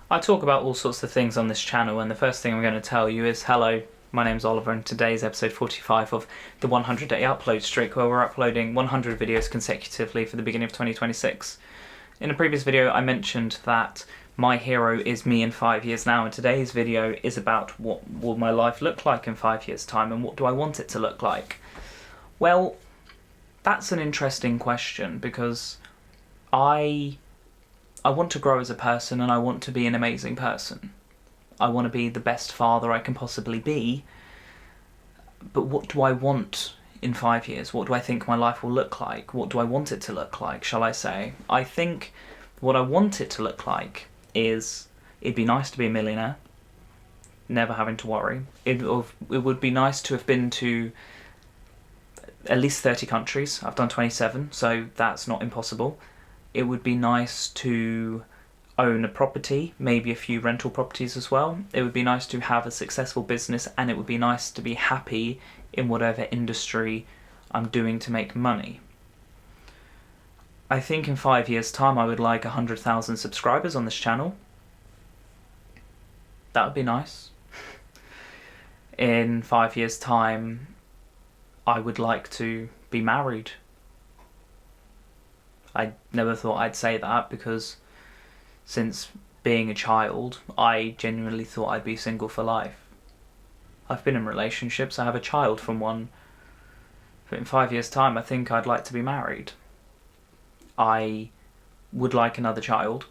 I talk about all sorts of things on this channel, and the first thing I'm going to tell you is hello, my name's Oliver, and today's episode 45 of the 100-day upload streak, where we're uploading 100 videos consecutively for the beginning of 2026. In a previous video, I mentioned that my hero is me in 5 years now, and today's video is about what will my life look like in 5 years' time, and what do I want it to look like? Well, that's an interesting question, because I want to grow as a person, and I want to be an amazing person. I want to be the best father I can possibly be. But what do I want in 5 years? What do I think my life will look like? What do I want it to look like, shall I say? I think what I want it to look like is, it'd be nice to be a millionaire, never having to worry. It would be nice to have been to at least 30 countries. I've done 27, so that's not impossible. It would be nice to own a property, maybe a few rental properties as well. It would be nice to have a successful business, and it would be nice to be happy in whatever industry I'm doing to make money. I think in 5 years' time I would like 100,000 subscribers on this channel. That would be nice. In 5 years' time I would like to be married. I never thought I'd say that, because since being a child, I genuinely thought I'd be single for life. I've been in relationships, I have a child from one, but in 5 years' time I think I'd like to be married. I would like another child.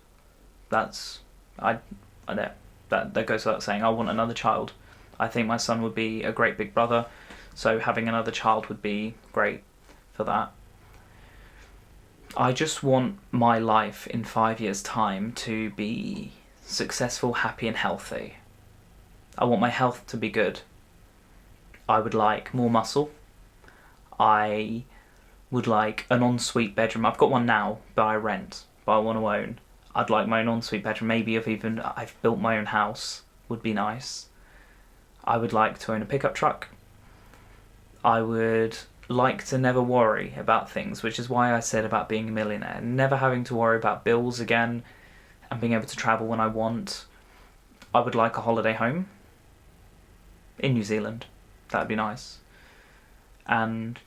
I know, that goes without saying. I want another child. I think my son would be a great big brother, so having another child would be great for that. I just want my life in 5 years' time to be successful, happy and healthy. I want my health to be good. I would like more muscle. I would like an ensuite bedroom. I've got one now, but I rent, but I want to own. I'd like my own ensuite bedroom. Maybe if I've built my own house, would be nice. I would like to own a pickup truck. I would like to never worry about things, which is why I said about being a millionaire. Never having to worry about bills again, and being able to travel when I want. I would like a holiday home in New Zealand. That would be nice. And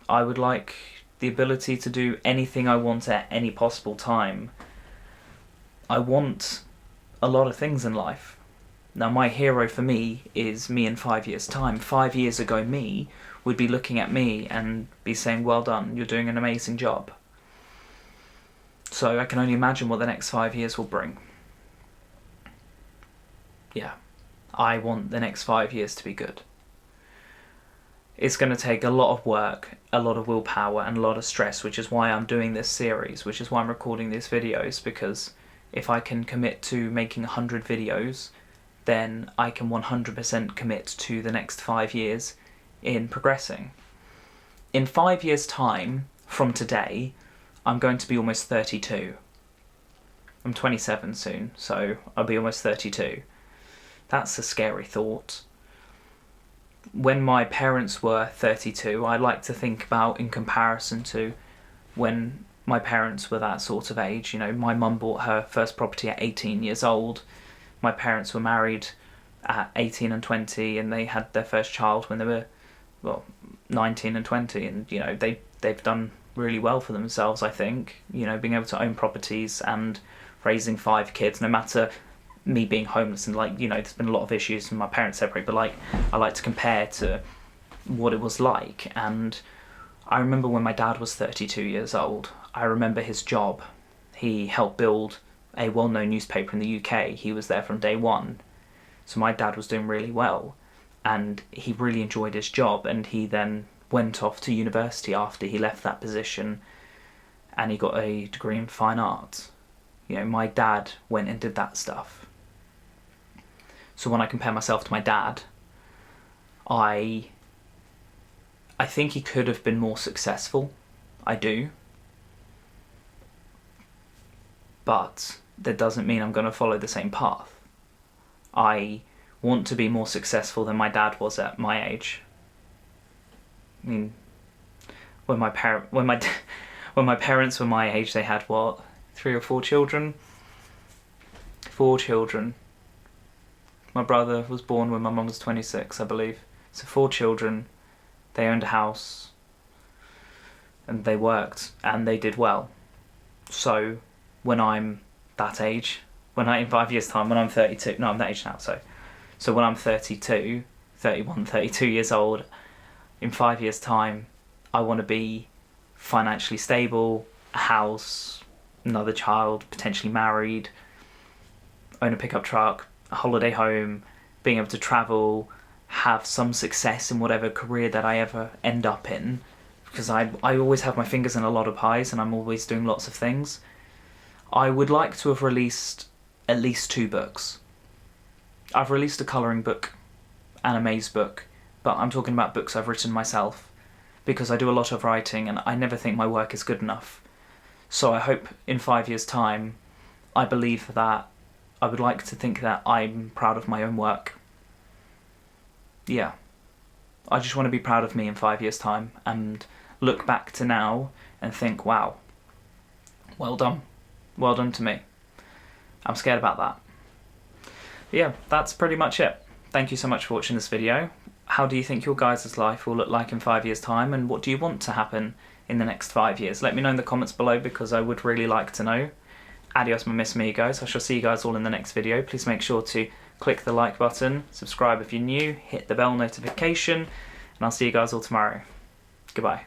I would like the ability to do anything I want at any possible time. I want a lot of things in life. Now, my hero for me is me in 5 years' time. 5 years ago me would be looking at me and be saying, well done, you're doing an amazing job. So I can only imagine what the next 5 years will bring. Yeah, I want the next 5 years to be good. It's going to take a lot of work, a lot of willpower and a lot of stress, which is why I'm doing this series, which is why I'm recording these videos, because if I can commit to making 100 videos, then I can 100% commit to the next 5 years in progressing. In 5 years' time from today, I'm going to be almost 32. I'm 27 soon, so I'll be almost 32. That's a scary thought. When my parents were 32, I like to think about in comparison to when my parents were that sort of age. You know, my mum bought her first property at 18 years old. My parents were married at 18 and 20, and they had their first child when they were 19 and 20, and you know they've done really well for themselves. I think, you know, being able to own properties and raising 5 kids, no matter me being homeless, and like, you know, there's been a lot of issues and my parents separate, but like I like to compare to what it was like. And I remember when my dad was 32 years old, I remember his job. He helped build a well-known newspaper in the UK. He was there from day one, so my dad was doing really well. And he really enjoyed his job, and he then went off to university after he left that position, and he got a degree in fine arts. You know, my dad went and did that stuff. So when I compare myself to my dad, I think he could have been more successful. I do. But that doesn't mean I'm going to follow the same path. I want to be more successful than my dad was at my age. I mean, when my parents were my age, they had what, 3 or 4 children. 4 children. My brother was born when my mum was 26, I believe. So 4 children, they owned a house, and they worked, and they did well. So when I'm that age, in 5 years' time, when I'm 32, no, I'm that age now, so when I'm 32, 31, 32 years old, in 5 years' time, I want to be financially stable, a house, another child, potentially married, own a pickup truck, a holiday home, being able to travel, have some success in whatever career that I ever end up in, because I always have my fingers in a lot of pies and I'm always doing lots of things. I would like to have released at least 2 books. I've released a colouring book and a maze book, but I'm talking about books I've written myself, because I do a lot of writing and I never think my work is good enough. So I hope in 5 years' time, I believe that I would like to think that I'm proud of my own work. Yeah. I just want to be proud of me in 5 years' time and look back to now and think, wow, well done. Well done to me. I'm scared about that. But yeah, that's pretty much it. Thank you so much for watching this video. How do you think your guys' life will look like in 5 years' time, and what do you want to happen in the next 5 years? Let me know in the comments below, because I would really like to know. Adios, my miss amigos. I shall see you guys all in the next video. Please make sure to click the like button, subscribe if you're new, hit the bell notification, and I'll see you guys all tomorrow. Goodbye.